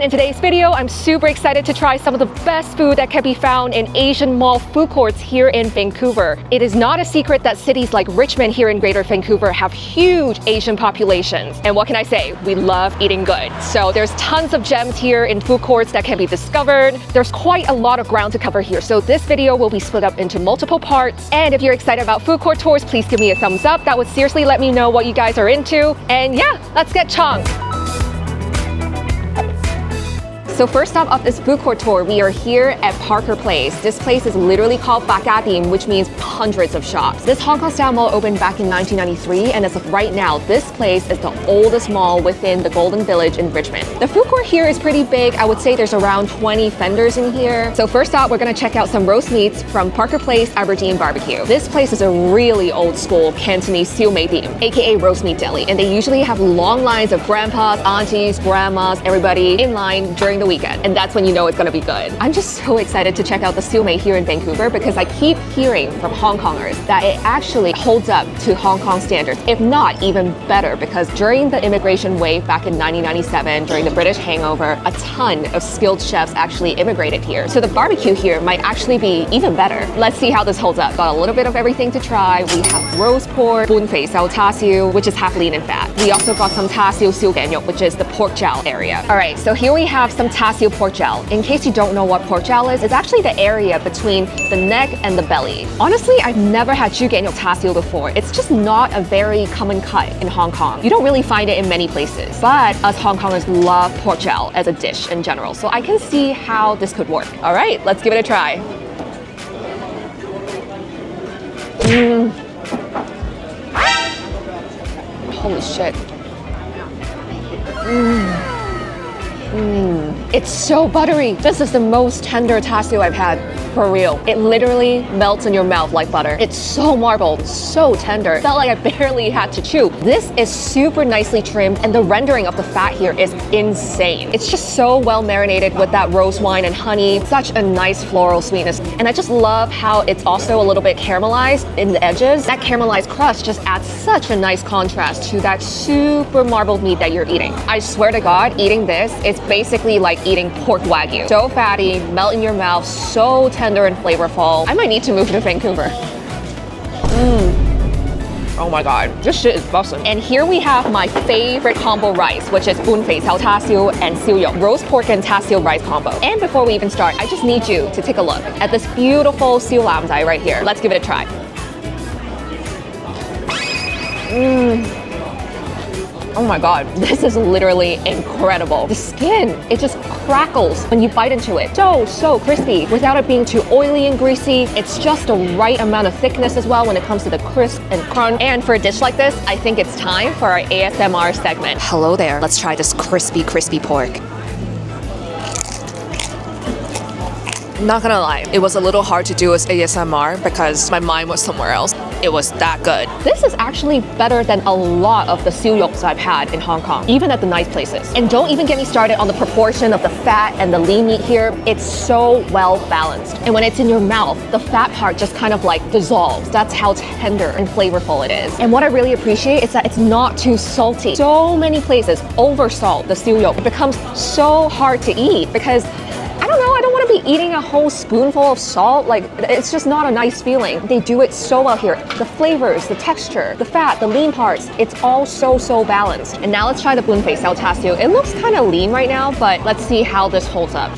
In today's video, I'm super excited to try some of the best food that can be found in Asian mall food courts here in Vancouver. It is not a secret that cities like Richmond here in Greater Vancouver have huge Asian populations. And what can I say? We love eating good. So there's tons of gems here in food courts that can be discovered. There's quite a lot of ground to cover here. So this video will be split up into multiple parts. And if you're excited about food court tours, please give me a thumbs up. That would seriously let me know what you guys are into. And yeah, let's get chunk. So first up this food court tour, we are here at Parker Place. This place is literally called Aberdeen, which means hundreds of shops. This Hong Kong style mall opened back in 1993, and as of right now, this place is the oldest mall within the Golden Village in Richmond. The food court here is pretty big. I would say there's around 20 vendors in here. So first up, we're gonna check out some roast meats from Parker Place Aberdeen Barbecue. This place is a really old school Cantonese siu mei dim, aka roast meat deli, and they usually have long lines of grandpas, aunties, grandmas, everybody in line during the weekend, and that's when you know it's gonna be good. I'm just so excited to check out the siu mei here in Vancouver because I keep hearing from Hong Kongers that it actually holds up to Hong Kong standards, if not even better, because during the immigration wave back in 1997, during the British hangover, a ton of skilled chefs actually immigrated here. So the barbecue here might actually be even better. Let's see how this holds up. Got a little bit of everything to try. We have roast pork, bun fei sao ta siu, which is half lean and fat. We also got some ta siu siu gan yok, which is the pork jowl area. All right, so here we have some ta siu pork jowl. In case you don't know what pork jowl is, it's actually the area between the neck and the belly. Honestly, I've never had shu gan yok ta siu before. It's just not a very common cut in Hong Kong. You don't really find it in many places, but us Hong Kongers love pork jowl as a dish in general, so I can see how this could work. All right, let's give it a try. Holy shit. It's so buttery. This is the most tender ta siu I've had, for real. It literally melts in your mouth like butter. It's so marbled, so tender. Felt like I barely had to chew. This is super nicely trimmed, and the rendering of the fat here is insane. It's just so well marinated with that rose wine and honey. Such a nice floral sweetness. And I just love how it's also a little bit caramelized in the edges. That caramelized crust just adds such a nice contrast to that super marbled meat that you're eating. I swear to God, eating this is basically like eating pork wagyu. So fatty, melt in your mouth, so tender and flavorful. I might need to move to Vancouver. Oh my God, this shit is bussin'. And here we have my favorite combo rice, which is bun fei cao ta siu and siu yok, roast pork and ta siu rice combo. And before we even start, I just need you to take a look at this beautiful siu lam dai right here. Let's give it a try. Oh my God, this is literally incredible. The skin, it just crackles when you bite into it. So crispy without it being too oily and greasy. It's just the right amount of thickness as well when it comes to the crisp and crunch. And for a dish like this, I think it's time for our ASMR segment. Hello there, let's try this crispy pork. Not gonna lie, it was a little hard to do as ASMR because my mind was somewhere else. It was that good. This is actually better than a lot of the siu yoks I've had in Hong Kong, even at the nice places. And don't even get me started on the proportion of the fat and the lean meat here. It's so well balanced. And when it's in your mouth, the fat part just kind of like dissolves. That's how tender and flavorful it is. And what I really appreciate is that it's not too salty. So many places oversalt the siu yok. It becomes so hard to eat because I don't know, I don't want to be eating a whole spoonful of salt. Like, it's just not a nice feeling. They do it so well here. The flavors, the texture, the fat, the lean parts, it's all so balanced. And now let's try the bun fei sao ta siu. It looks kind of lean right now, but let's see how this holds up.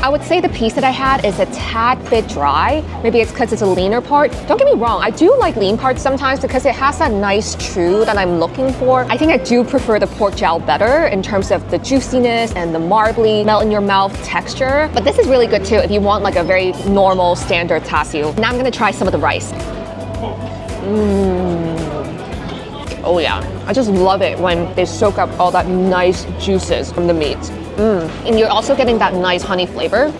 I would say the piece that I had is a tad bit dry. Maybe it's because it's a leaner part. Don't get me wrong, I do like lean parts sometimes because it has that nice chew that I'm looking for. I think I do prefer the pork jowl better in terms of the juiciness and the marbly, melt in your mouth texture. But this is really good too if you want like a very normal standard ta siu. Now I'm gonna try some of the rice. Oh yeah, I just love it when they soak up all that nice juices from the meat. And you're also getting that nice honey flavor.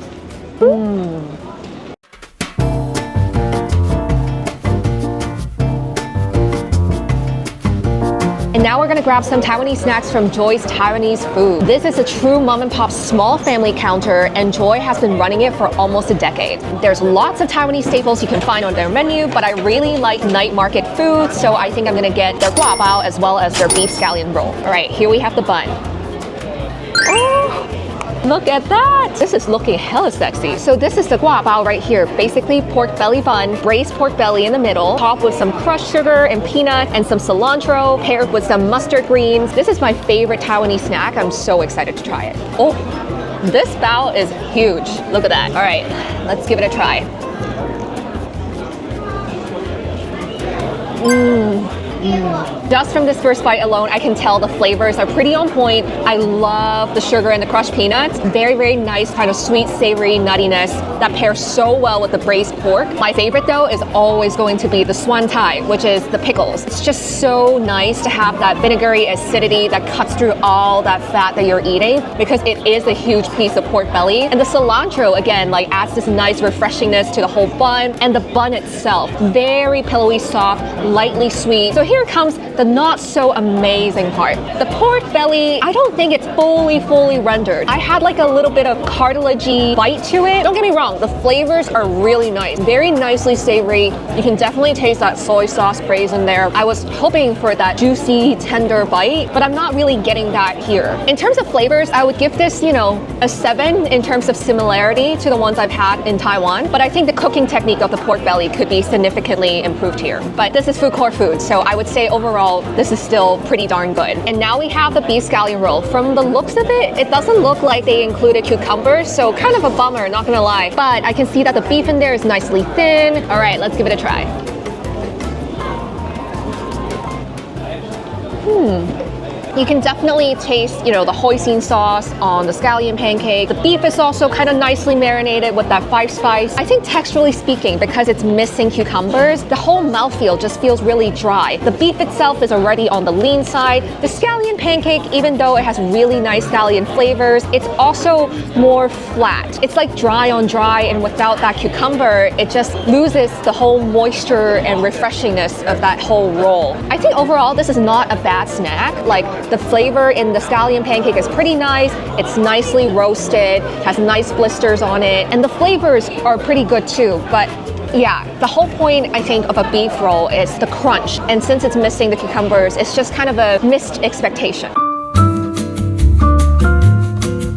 And now we're gonna grab some Taiwanese snacks from Joy's Taiwanese Food. This is a true mom and pop small family counter, and Joy has been running it for almost a decade. There's lots of Taiwanese staples you can find on their menu, but I really like night market food, so I think I'm gonna get their guabao as well as their beef scallion roll. All right, here we have the bun. Oh, Look at that. This is looking hella sexy. So this is the gua bao right here. Basically pork belly bun, braised pork belly in the middle, topped with some crushed sugar and peanut and some cilantro, paired with some mustard greens. This is my favorite Taiwanese snack. I'm so excited to try it. Oh, this bao is huge. Look at that. All right, let's give it a try. Just from this first bite alone, I can tell the flavors are pretty on point. I love the sugar and the crushed peanuts. Very, very nice kind of sweet, savory nuttiness that pairs so well with the braised pork. My favorite though is always going to be the swan tai, which is the pickles. It's just so nice to have that vinegary acidity that cuts through all that fat that you're eating because it is a huge piece of pork belly. And the cilantro, again, like adds this nice refreshingness to the whole bun. And the bun itself, very pillowy soft, lightly sweet. So here comes the not so amazing part. The pork belly, I don't think it's fully rendered. I had like a little bit of cartilagey bite to it. Don't get me wrong, the flavors are really nice. Very nicely savory. You can definitely taste that soy sauce braise in there. I was hoping for that juicy, tender bite, but I'm not really getting that here. In terms of flavors, I would give this, you know, a 7 in terms of similarity to the ones I've had in Taiwan. But I think the cooking technique of the pork belly could be significantly improved here. But this is food court food, so I would say overall, this is still pretty darn good. And now we have the beef scallion roll. From the looks of it, it doesn't look like they included cucumbers, so kind of a bummer, not gonna lie. But I can see that the beef in there is nicely thin. All right, let's give it a try. You can definitely taste, you know, the hoisin sauce on the scallion pancake. The beef is also kind of nicely marinated with that 5 spice. I think texturally speaking, because it's missing cucumbers, the whole mouthfeel just feels really dry. The beef itself is already on the lean side. The scallion pancake, even though it has really nice scallion flavors, it's also more flat. It's like dry on dry, and without that cucumber, it just loses the whole moisture and refreshingness of that whole roll. I think overall, this is not a bad snack. Like, the flavor in the scallion pancake is pretty nice. It's nicely roasted, has nice blisters on it, and the flavors are pretty good too. But yeah, the whole point, I think, of a beef roll is the crunch. And since it's missing the cucumbers, it's just kind of a missed expectation.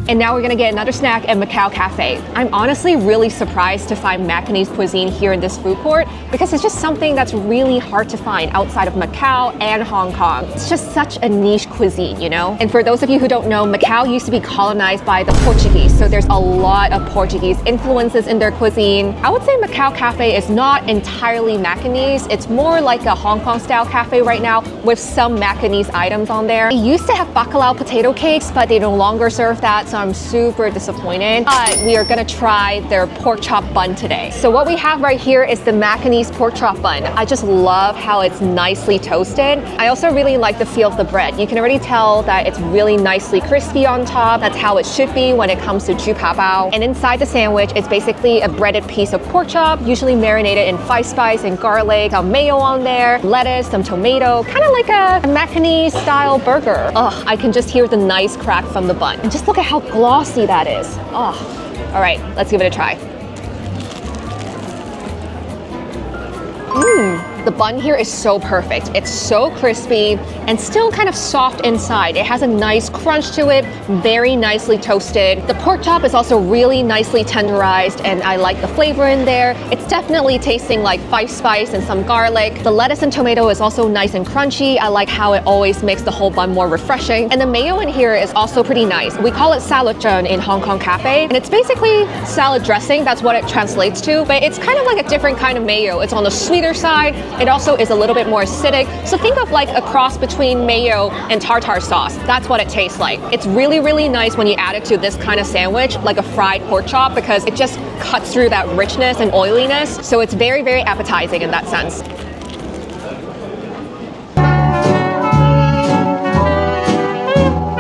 And now we're gonna get another snack at Macau Cafe. I'm honestly really surprised to find Macanese cuisine here in this food court because it's just something that's really hard to find outside of Macau and Hong Kong. It's just such a niche cuisine, you know? And for those of you who don't know, Macau used to be colonized by the Portuguese, so there's a lot of Portuguese influences in their cuisine. I would say Macau Cafe is not entirely Macanese. It's more like a Hong Kong style cafe right now with some Macanese items on there. They used to have bacalao potato cakes, but they no longer serve that, so I'm super disappointed. But we are gonna try their pork chop bun today. So what we have right here is the Macanese pork chop bun. I just love how it's nicely toasted. I also really like the feel of the bread. You can already tell that it's really nicely crispy on top. That's how it should be when it comes to ju pa bao. And inside the sandwich, it's basically a breaded piece of pork chop, usually marinated in 5 spice and garlic, some mayo on there, lettuce, some tomato, kind of like a Macanese style burger. Ugh, I can just hear the nice crack from the bun. And just look at how glossy that is. Oh, all right, let's give it a try. The bun here is so perfect. It's so crispy and still kind of soft inside. It has a nice crunch to it, very nicely toasted. The pork chop is also really nicely tenderized and I like the flavor in there. It's definitely tasting like 5 spice and some garlic. The lettuce and tomato is also nice and crunchy. I like how it always makes the whole bun more refreshing. And the mayo in here is also pretty nice. We call it salad zheng in Hong Kong Cafe, and it's basically salad dressing. That's what it translates to, but it's kind of like a different kind of mayo. It's on the sweeter side. It also is a little bit more acidic. So think of like a cross between mayo and tartar sauce. That's what it tastes like. It's really, really nice when you add it to this kind of sandwich, like a fried pork chop, because it just cuts through that richness and oiliness. So it's very, very appetizing in that sense.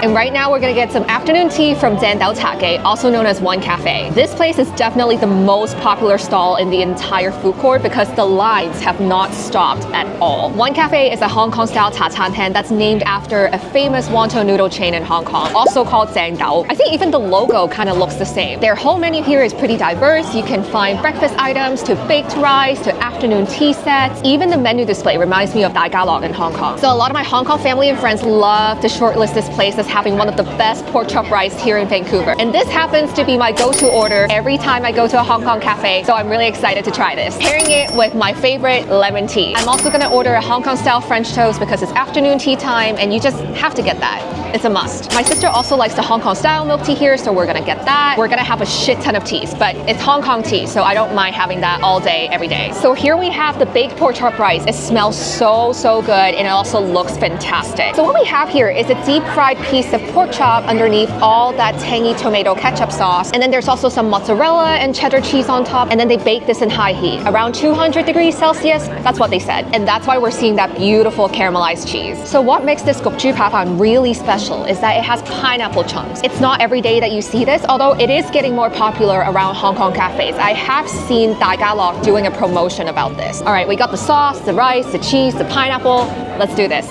And right now we're gonna get some afternoon tea from Zandao Take, also known as One Cafe. This place is definitely the most popular stall in the entire food court because the lines have not stopped at all. One Cafe is a Hong Kong style cha chan pan that's named after a famous wonton noodle chain in Hong Kong, also called Zandao. I think even the logo kind of looks the same. Their whole menu here is pretty diverse. You can find breakfast items to baked rice to afternoon tea sets. Even the menu display reminds me of Dai Galong in Hong Kong. So a lot of my Hong Kong family and friends love to shortlist this place as having having one of the best pork chop rice here in Vancouver. And this happens to be my go-to order every time I go to a Hong Kong cafe, so I'm really excited to try this. Pairing it with my favorite lemon tea. I'm also gonna order a Hong Kong style French toast because it's afternoon tea time and you just have to get that. It's a must. My sister also likes the Hong Kong style milk tea here, so we're gonna get that. We're gonna have a shit ton of teas, but it's Hong Kong tea, so I don't mind having that all day, every day. So here we have the baked pork chop rice. It smells so good, and it also looks fantastic. So what we have here is a deep fried piece of pork chop underneath all that tangy tomato ketchup sauce. And then there's also some mozzarella and cheddar cheese on top, and then they bake this in high heat, around 200 degrees Celsius. That's what they said. And that's why we're seeing that beautiful caramelized cheese. So what makes this gokju papang really special is that it has pineapple chunks. It's not every day that you see this, although it is getting more popular around Hong Kong cafes. I have seen Tagalog doing a promotion about this. All right, we got the sauce, the rice, the cheese, the pineapple. Let's do this.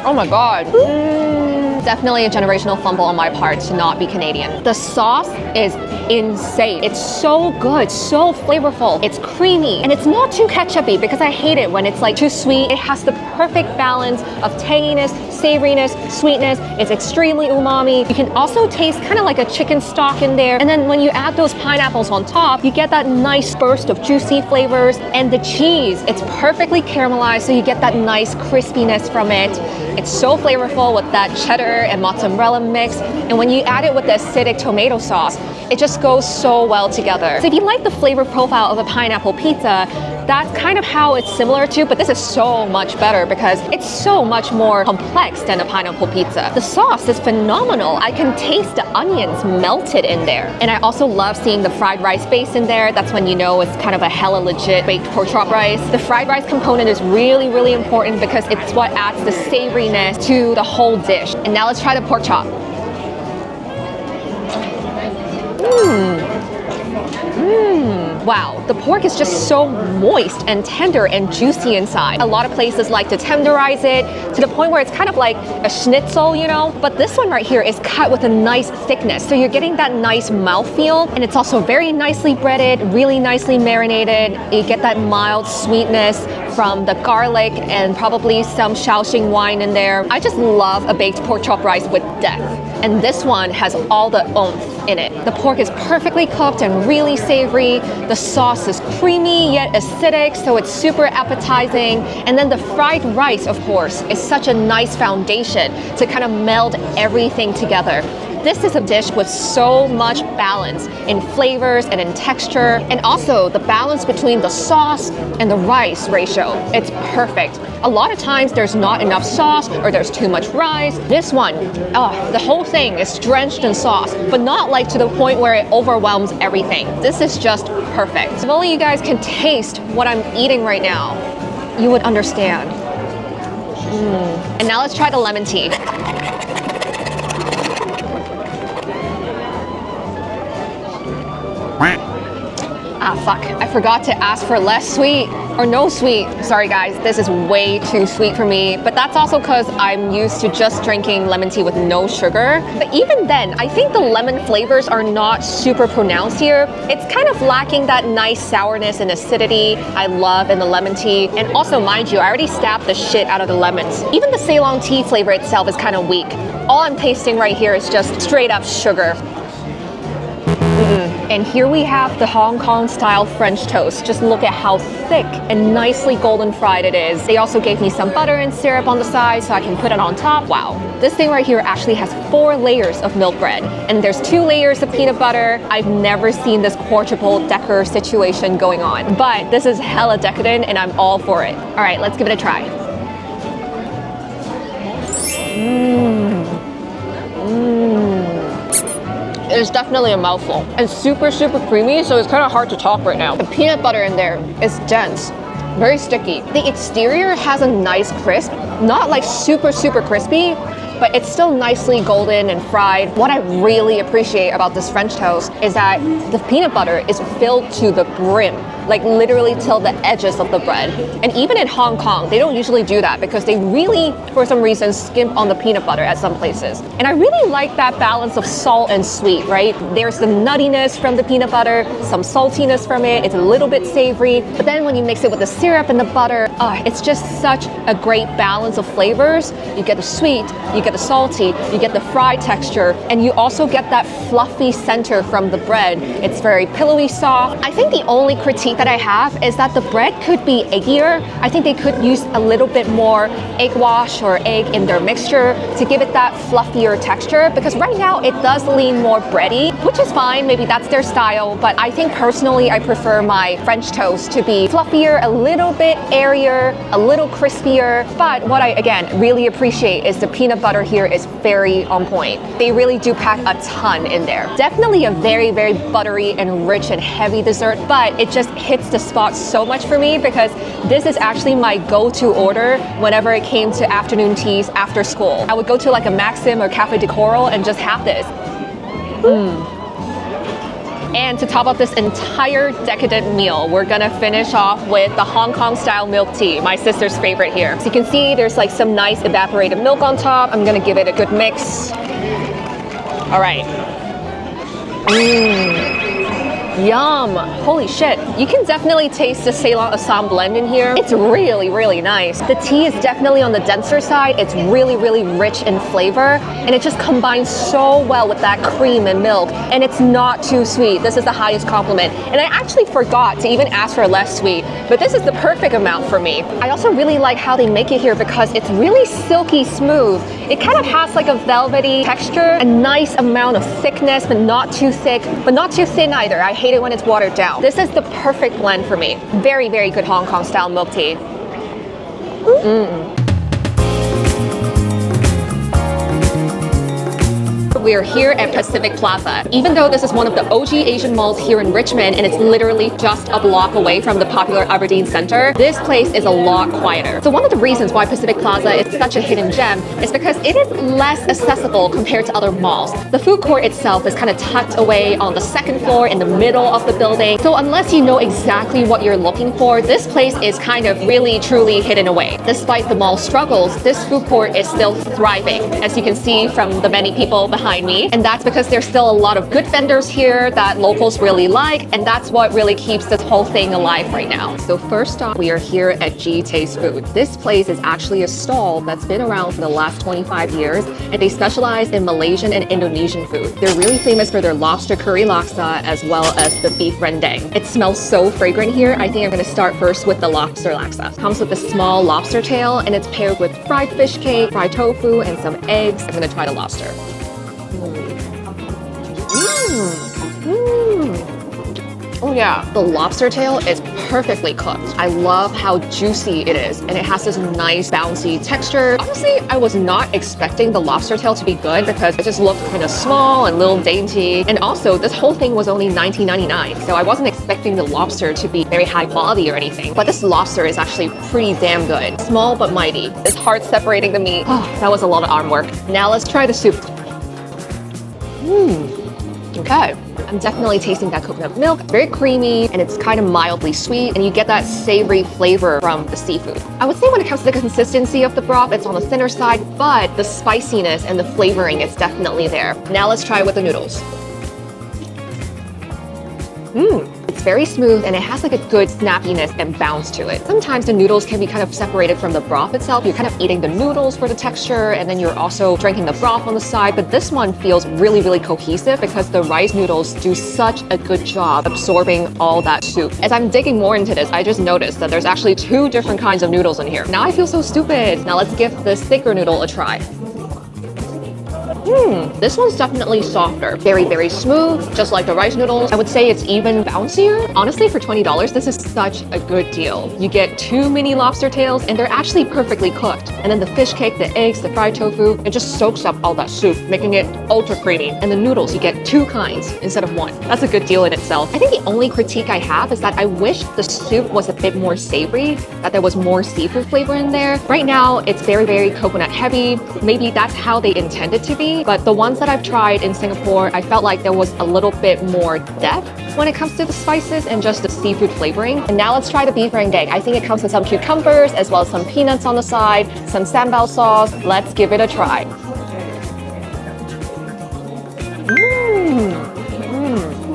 Oh my God. Definitely a generational fumble on my part to not be Canadian. The sauce is insane. It's so good, so flavorful. It's creamy, and it's not too ketchupy because I hate it when it's like too sweet. It has the perfect balance of tanginess, savoriness, sweetness. It's extremely umami. You can also taste kind of like a chicken stock in there. And then when you add those pineapples on top, you get that nice burst of juicy flavors. And the cheese, it's perfectly caramelized, so you get that nice crispiness from it. It's so flavorful with that cheddar and mozzarella mix. And when you add it with the acidic tomato sauce, it just goes so well together. So if you like the flavor profile of a pineapple pizza, that's kind of how it's similar to, but this is so much better because it's so much more complex than a pineapple pizza. The sauce is phenomenal. I can taste the onions melted in there. And I also love seeing the fried rice base in there. That's when you know it's kind of a hella legit baked pork chop rice. The fried rice component is really important because it's what adds the savoriness to the whole dish. And now let's try the pork chop. Wow, the pork is just so moist and tender and juicy inside. A lot of places like to tenderize it to the point where it's kind of like a schnitzel, you know? But this one right here is cut with a nice thickness. So you're getting that nice mouthfeel, and it's also very nicely breaded, really nicely marinated. You get that mild sweetness from the garlic and probably some Shaoxing wine in there. I just love a baked pork chop rice with depth. And this one has all the oomph in it. The pork is perfectly cooked and really savory. The sauce is creamy yet acidic, so it's super appetizing. And then the fried rice, of course, is such a nice foundation to kind of meld everything together. This is a dish with so much balance in flavors and in texture, and also the balance between the sauce and the rice ratio. It's perfect. A lot of times there's not enough sauce or there's too much rice. This one, the whole thing is drenched in sauce, but not like to the point where it overwhelms everything. This is just perfect. If only you guys can taste what I'm eating right now, you would understand. And now let's try the lemon tea. Ah, fuck. I forgot to ask for less sweet or no sweet. Sorry guys, this is way too sweet for me, but that's also because I'm used to just drinking lemon tea with no sugar. But even then, I think the lemon flavors are not super pronounced here. It's kind of lacking that nice sourness and acidity I love in the lemon tea. And also, mind you, I already stabbed the shit out of the lemons. Even the Ceylon tea flavor itself is kind of weak. All I'm tasting right here is just straight up sugar. And here we have the Hong Kong style French toast. Just look at how thick and nicely golden fried it is. They also gave me some butter and syrup on the side so I can put it on top. Wow. This thing right here actually has 4 layers of milk bread, and there's 2 layers of peanut butter. I've never seen this quadruple decker situation going on, but this is hella decadent and I'm all for it. All right, let's give it a try. It's definitely a mouthful. It's super creamy, so it's kind of hard to talk right now. The peanut butter in there is dense, very sticky. The exterior has a nice crisp, not like super crispy, but it's still nicely golden and fried. What I really appreciate about this French toast is that the peanut butter is filled to the brim, like literally till the edges of the bread. And even in Hong Kong, they don't usually do that because they really, for some reason, skimp on the peanut butter at some places. And I really like that balance of salt and sweet, right? There's the nuttiness from the peanut butter, some saltiness from it, it's a little bit savory, but then when you mix it with the syrup and the butter, it's just such a great balance of flavors. You get the sweet, you get the salty, you get the fried texture, and you also get that fluffy center from the bread. It's very pillowy soft. I think the only critique that I have is that the bread could be eggier. I think they could use a little bit more egg wash or egg in their mixture to give it that fluffier texture, because right now it does lean more bready, which is fine, maybe that's their style, but I think personally I prefer my French toast to be fluffier, a little bit airier, a little crispier. But what I, again, really appreciate is the peanut butter here is very on point. They really do pack a ton in there. Definitely a very, very buttery and rich and heavy dessert, but it just hits the spot so much for me because this is actually my go-to order whenever it came to afternoon teas after school. I would go to like a Maxim or Cafe de Coral and just have this. And to top up this entire decadent meal, we're gonna finish off with the Hong Kong style milk tea, my sister's favorite here. So you can see there's like some nice evaporated milk on top. I'm gonna give it a good mix. All right. Yum, holy shit. You can definitely taste the Ceylon Assam blend in here. It's really, really nice. The tea is definitely on the denser side. It's really, really rich in flavor, and it just combines so well with that cream and milk, and it's not too sweet. This is the highest compliment. And I actually forgot to even ask for less sweet, but this is the perfect amount for me. I also really like how they make it here because it's really silky smooth. It kind of has like a velvety texture, a nice amount of thickness, but not too thick, but not too thin either. I hate it when it's watered down. This is the perfect blend for me. Very, very good Hong Kong style milk tea. We are here at Pacific Plaza. Even though this is one of the OG Asian malls here in Richmond and it's literally just a block away from the popular Aberdeen Centre, this place is a lot quieter. So one of the reasons why Pacific Plaza is such a hidden gem is because it is less accessible compared to other malls. The food court itself is kind of tucked away on the second floor in the middle of the building. So unless you know exactly what you're looking for, this place is kind of really truly hidden away. Despite the mall's struggles, this food court is still thriving, as you can see from the many people behind me, and that's because there's still a lot of good vendors here that locals really like, and that's what really keeps this whole thing alive right now. So first off, we are here at G Taste Food. This place is actually a stall that's been around for the last 25 years, and they specialize in Malaysian and Indonesian food. They're really famous for their lobster curry laksa as well as the beef rendang. It smells so fragrant here. I think I'm going to start first with the lobster laksa. It comes with a small lobster tail, and it's paired with fried fish cake, fried tofu, and some eggs. I'm going to try the lobster. Oh yeah, the lobster tail is perfectly cooked. I love how juicy it is, and it has this nice bouncy texture. Honestly, I was not expecting the lobster tail to be good because it just looked kind of small and little dainty. And also, this whole thing was only $19.99, so I wasn't expecting the lobster to be very high quality or anything. But this lobster is actually pretty damn good. Small but mighty. It's hard separating the meat. Oh, that was a lot of arm work. Now let's try the soup. Okay. I'm definitely tasting that coconut milk. Very creamy, and it's kind of mildly sweet, and you get that savory flavor from the seafood. I would say when it comes to the consistency of the broth, it's on the thinner side, but the spiciness and the flavoring is definitely there. Now let's try with the noodles. It's very smooth, and it has like a good snappiness and bounce to it. Sometimes the noodles can be kind of separated from the broth itself. You're kind of eating the noodles for the texture, and then you're also drinking the broth on the side. But this one feels really, really cohesive because the rice noodles do such a good job absorbing all that soup. As I'm digging more into this, I just noticed that there's actually 2 different kinds of noodles in here. Now I feel so stupid. Now let's give this thicker noodle a try. This one's definitely softer. Very, very smooth, just like the rice noodles. I would say it's even bouncier. Honestly, for $20, this is such a good deal. You get 2 mini lobster tails, and they're actually perfectly cooked. And then the fish cake, the eggs, the fried tofu, it just soaks up all that soup, making it ultra creamy. And the noodles, you get 2 kinds instead of 1. That's a good deal in itself. I think the only critique I have is that I wish the soup was a bit more savory, that there was more seafood flavor in there. Right now, it's very, very coconut heavy. Maybe that's how they intended to be, but the ones that I've tried in Singapore, I felt like there was a little bit more depth when it comes to the spices and just the seafood flavoring. And now let's try the beef rendang. I think it comes with some cucumbers as well as some peanuts on the side, some sambal sauce. Let's give it a try.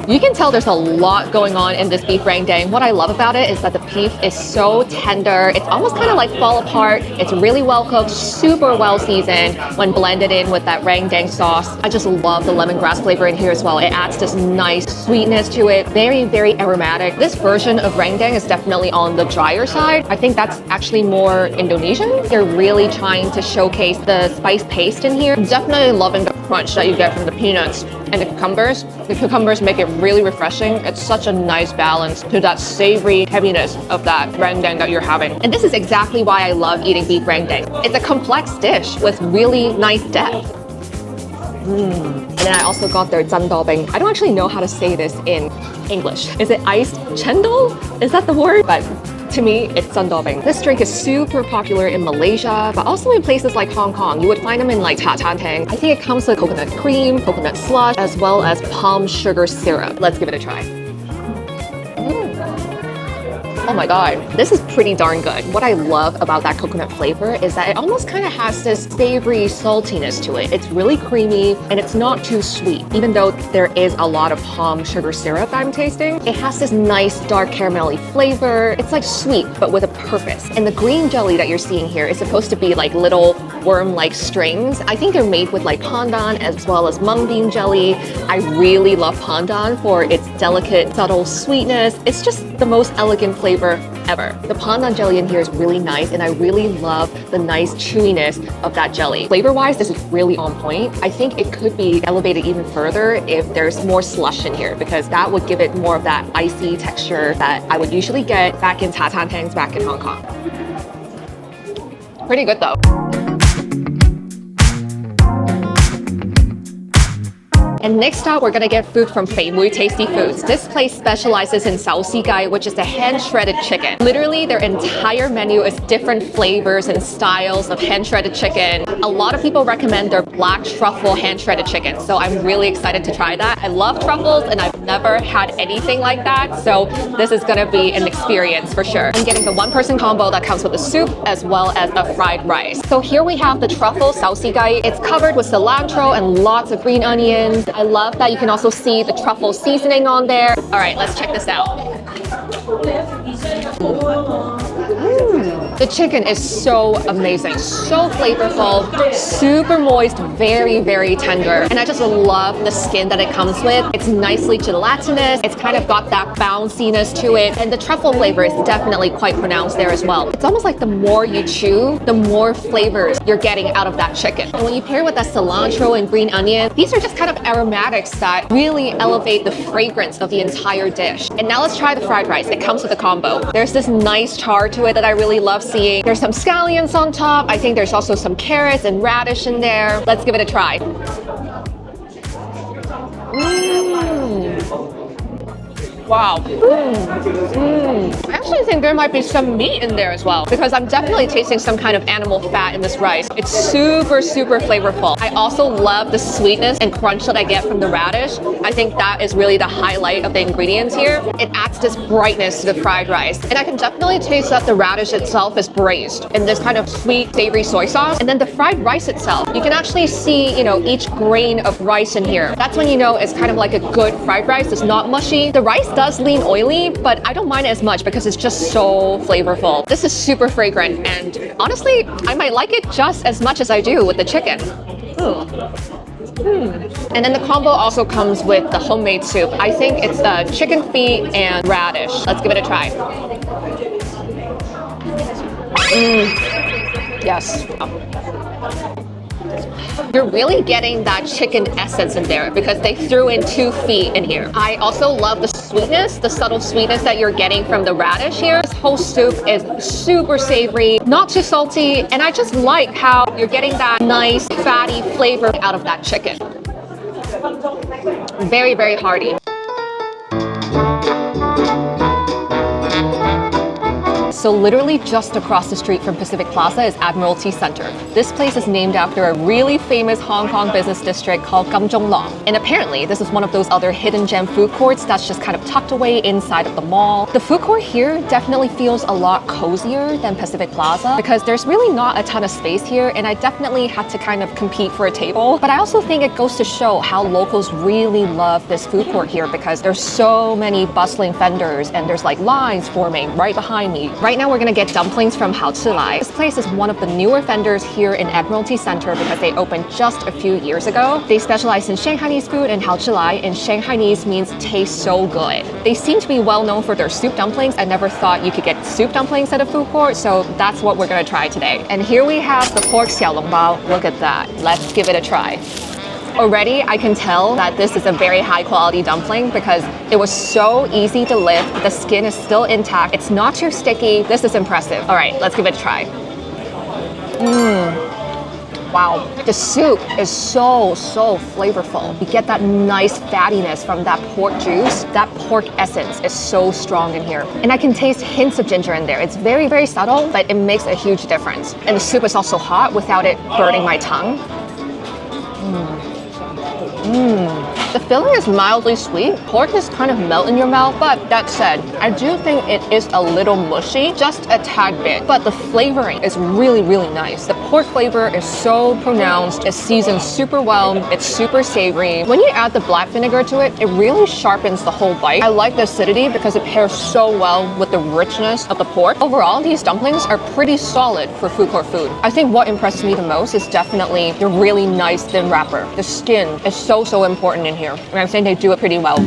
You can tell there's a lot going on in this beef rendang. What I love about it is that the beef is so tender. It's almost kind of like fall apart. It's really well cooked, super well seasoned when blended in with that rendang sauce. I just love the lemongrass flavor in here as well. It adds this nice sweetness to it. Very, very aromatic. This version of rendang is definitely on the drier side. I think that's actually more Indonesian. They're really trying to showcase the spice paste in here. I'm definitely loving the crunch that you get from the peanuts and the cucumbers. The cucumbers make it really refreshing. It's such a nice balance to that savory heaviness of that rendang that you're having. And this is exactly why I love eating beef rendang. It's a complex dish with really nice depth. And then I also got their zandobeng. I don't actually know how to say this in English. Is it iced chendol? Is that the word? But to me, it's zandobeng. This drink is super popular in Malaysia, but also in places like Hong Kong. You would find them in like Tatantang. I think it comes with coconut cream, coconut slush, as well as palm sugar syrup. Let's give it a try. Oh my god, this is pretty darn good. What I love about that coconut flavor is that it almost kind of has this savory saltiness to it. It's really creamy and it's not too sweet. Even though there is a lot of palm sugar syrup I'm tasting, it has this nice dark caramelly flavor. It's like sweet, but with a purpose. And the green jelly that you're seeing here is supposed to be like little worm-like strings. I think they're made with like pandan as well as mung bean jelly. I really love pandan for its delicate, subtle sweetness. It's just the most elegant flavor ever. The pandan jelly in here is really nice, and I really love the nice chewiness of that jelly. Flavor-wise, this is really on point. I think it could be elevated even further if there's more slush in here, because that would give it more of that icy texture that I would usually get back in Tatantangs back in Hong Kong. Pretty good though. And next up, we're gonna get food from Fei Mui Tasty Foods. This place specializes in sao si gai, which is the hand-shredded chicken. Literally, their entire menu is different flavors and styles of hand-shredded chicken. A lot of people recommend their black truffle hand-shredded chicken, so I'm really excited to try that. I love truffles, and I've never had anything like that, so this is gonna be an experience for sure. I'm getting the one-person combo that comes with a soup as well as a fried rice. So here we have the truffle sao si gai. It's covered with cilantro and lots of green onions. I love that you can also see the truffle seasoning on there. All right, let's check this out. The chicken is so amazing, so flavorful, super moist, very, very tender. And I just love the skin that it comes with. It's nicely gelatinous. It's kind of got that bounciness to it. And the truffle flavor is definitely quite pronounced there as well. It's almost like the more you chew, the more flavors you're getting out of that chicken. And when you pair with that cilantro and green onion, these are just kind of aromatics that really elevate the fragrance of the entire dish. And now let's try the fried rice. It comes with a combo. There's this nice char to it that I really love seeing. There's some scallions on top. I think there's also some carrots and radish in there. Let's give it a try. Wow. I actually think there might be some meat in there as well, because I'm definitely tasting some kind of animal fat in this rice. It's super, super flavorful. I also love the sweetness and crunch that I get from the radish. I think that is really the highlight of the ingredients here. It adds this brightness to the fried rice. And I can definitely taste that the radish itself is braised in this kind of sweet, savory soy sauce. And then the fried rice itself, you can actually see, each grain of rice in here. That's when you know it's kind of like a good fried rice. It's not mushy. The rice does lean oily, but I don't mind it as much because it's just so flavorful. This is super fragrant, and honestly, I might like it just as much as I do with the chicken. And then the combo also comes with the homemade soup. I think it's the chicken feet and radish. Let's give it a try. Yes. You're really getting that chicken essence in there because they threw in 2 feet in here. I also love the sweetness, the subtle sweetness that you're getting from the radish here. This whole soup is super savory, not too salty, and I just like how you're getting that nice fatty flavor out of that chicken. Very, very hearty. So literally just across the street from Pacific Plaza is Admiralty Centre. This place is named after a really famous Hong Kong business district called Kam Chung Long. And apparently this is one of those other hidden gem food courts that's just kind of tucked away inside of the mall. The food court here definitely feels a lot cozier than Pacific Plaza because there's really not a ton of space here, and I definitely had to kind of compete for a table. But I also think it goes to show how locals really love this food court here because there's so many bustling vendors and there's like lines forming right behind me. Right now we're gonna get dumplings from Hao Chi Lai. This place is one of the newer vendors here in Admiralty Centre because they opened just a few years ago. They specialize in Shanghainese food and Hao Chi Lai, and Shanghainese means taste so good. They seem to be well known for their soup dumplings. I never thought you could get soup dumplings at a food court, so that's what we're gonna try today. And here we have the pork xiaolongbao. Look at that. Let's give it a try. Already, I can tell that this is a very high quality dumpling because it was so easy to lift. The skin is still intact. It's not too sticky. This is impressive. All right, let's give it a try. Wow, the soup is so flavorful. You get that nice fattiness from that pork juice. That pork essence is so strong in here. And I can taste hints of ginger in there. It's very, very subtle, but it makes a huge difference. And the soup is also hot without it burning my tongue. The filling is mildly sweet. Pork is kind of melt in your mouth, but that said, I do think it is a little mushy, just a tad bit. But the flavoring is really, really nice. The pork flavor is so pronounced. It's seasoned super well. It's super savory. When you add the black vinegar to it, it really sharpens the whole bite. I like the acidity because it pairs so well with the richness of the pork. Overall, these dumplings are pretty solid for food court food. I think what impresses me the most is definitely the really nice thin wrapper. The skin is so important in here. And I'm saying they do it pretty well.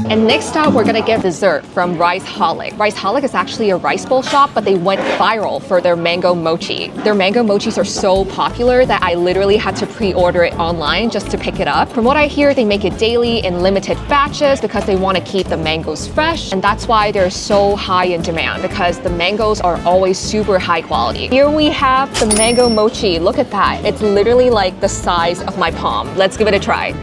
And next up, we're gonna get dessert from Rice Holic. Rice Holic is actually a rice bowl shop, but they went viral for their mango mochi. Their mango mochis are so popular that I literally had to pre-order it online just to pick it up. From what I hear, they make it daily in limited batches because they want to keep the mangoes fresh, and that's why they're so high in demand because the mangoes are always super high quality. Here we have the mango mochi. Look at that. It's literally like the size of my palm. Let's give it a try.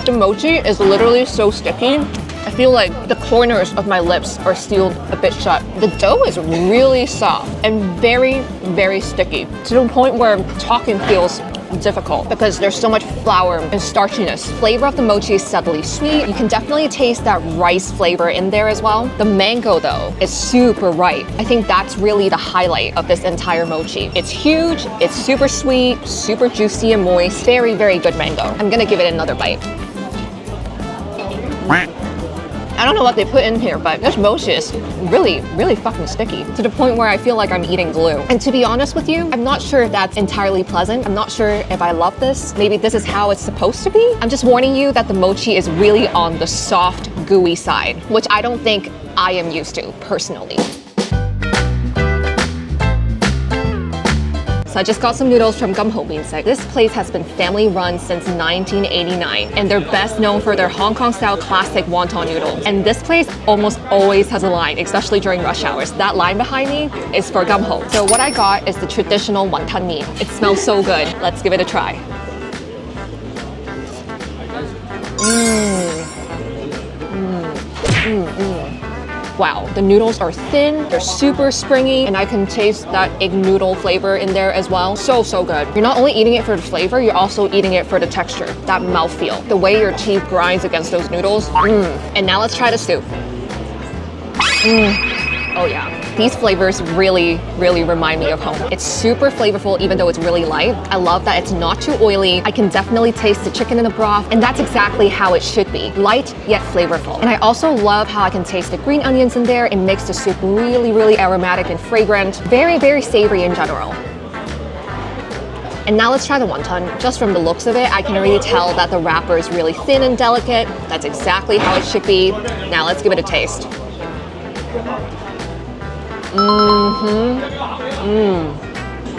The mochi is literally so sticky. I feel like the corners of my lips are sealed a bit shut. The dough is really soft and very, very sticky to the point where talking feels difficult because there's so much flour and starchiness. Flavor of the mochi is subtly sweet. You can definitely taste that rice flavor in there as well. The mango though is super ripe. I think that's really the highlight of this entire mochi. It's huge, it's super sweet, super juicy and moist. Very, very good mango. I'm gonna give it another bite. I don't know what they put in here, but this mochi is really, really fucking sticky to the point where I feel like I'm eating glue. And to be honest with you, I'm not sure if that's entirely pleasant. I'm not sure if I love this. Maybe this is how it's supposed to be. I'm just warning you that the mochi is really on the soft, gooey side, which I don't think I am used to personally. So I just got some noodles from Gum Ho Bean Sec. This place has been family run since 1989, and they're best known for their Hong Kong style classic wonton noodles. And this place almost always has a line, especially during rush hours. That line behind me is for Gum Ho. So what I got is the traditional wonton mee. It smells so good. Let's give it a try. Wow, the noodles are thin, they're super springy, and I can taste that egg noodle flavor in there as well. So good. You're not only eating it for the flavor, you're also eating it for the texture, that mouthfeel, the way your teeth grinds against those noodles. And now let's try the soup. Oh yeah. These flavors really, really remind me of home. It's super flavorful even though it's really light. I love that it's not too oily. I can definitely taste the chicken in the broth, and that's exactly how it should be. Light yet flavorful. And I also love how I can taste the green onions in there. It makes the soup really, really aromatic and fragrant. Very, very savory in general. And now let's try the wonton. Just from the looks of it, I can already tell that the wrapper is really thin and delicate. That's exactly how it should be. Now let's give it a taste.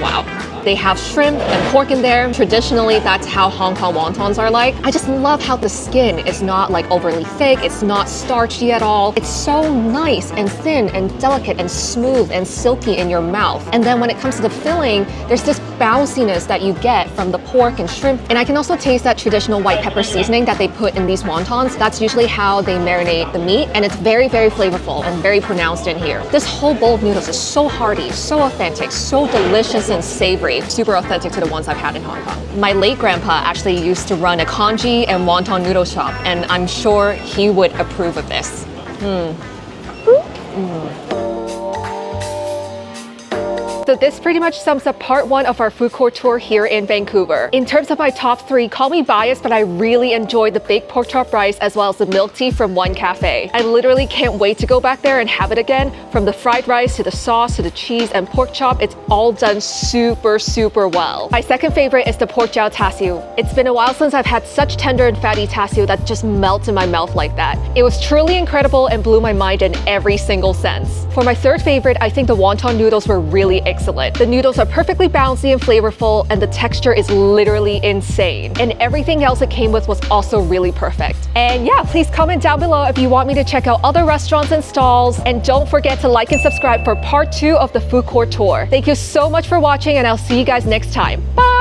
Wow. They have shrimp and pork in there. Traditionally, that's how Hong Kong wontons are like. I just love how the skin is not like overly thick. It's not starchy at all. It's so nice and thin and delicate and smooth and silky in your mouth. And then when it comes to the filling, there's this bounciness that you get from the pork and shrimp. And I can also taste that traditional white pepper seasoning that they put in these wontons. That's usually how they marinate the meat. And it's very, very flavorful and very pronounced in here. This whole bowl of noodles is so hearty, so authentic, so delicious and savory. Super authentic to the ones I've had in Hong Kong. My late grandpa actually used to run a congee and wonton noodle shop, and I'm sure he would approve of this. So this pretty much sums up part 1 of our food court tour here in Vancouver. In terms of my top 3, call me biased, but I really enjoyed the baked pork chop rice as well as the milk tea from One Cafe. I literally can't wait to go back there and have it again. From the fried rice to the sauce to the cheese and pork chop, it's all done super, super well. My second favorite is the pork jiao tasiu. It's been a while since I've had such tender and fatty tasiu that just melts in my mouth like that. It was truly incredible and blew my mind in every single sense. For my third favorite, I think the wonton noodles were really excellent. The noodles are perfectly bouncy and flavorful, and the texture is literally insane. And everything else it came with was also really perfect. And yeah, please comment down below if you want me to check out other restaurants and stalls. And don't forget to like and subscribe for part 2 of the food court tour. Thank you so much for watching, and I'll see you guys next time. Bye!